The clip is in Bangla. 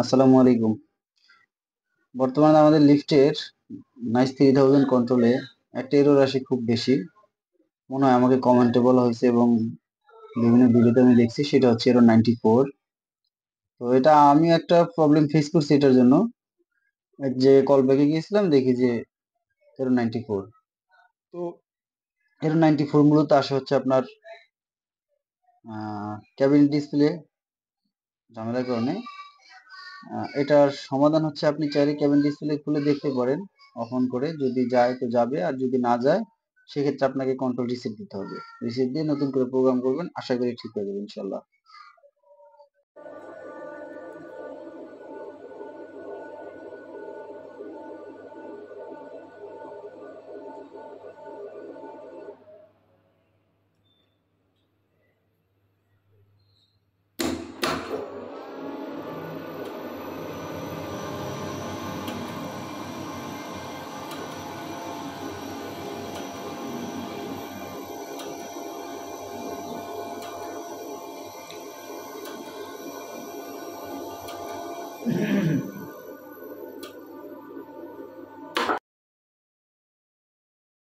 আসসালামু আলাইকুম। বর্তমানে আমাদের লিফটের নাইস 3000 কন্ট্রোলে একটা এরর আসে খুব বেশি। মনে হয় আমাকে কমেন্টে বলা হয়েছে এবং বিভিন্ন ভিডিওতে আমি দেখছি, সেটা হচ্ছে এরর 94। তো এটা আমি একটা প্রবলেম ফেস করছি এটার জন্য। যে কল ব্যাকে গিয়েছিলাম, দেখি যে এরর 94। তো এরর 94 মূলত আসে হচ্ছে আপনার ক্যাবিন ডিসপ্লে ঝামেলার কারণে। এটার সমাধান হচ্ছে আপনি চাইলে কেবিন ডিসপ্লে খুলে দেখতে পারেন অফ অন করে। যদি যায় তো যাবে, আর যদি না যায় সেক্ষেত্রে আপনাকে কন্ট্রোল রিসেট দিতে হবে। রিসেট দিয়ে নতুন করে প্রোগ্রাম করবেন, আশা করি ঠিক হয়ে যাবে ইনশাল্লাহ।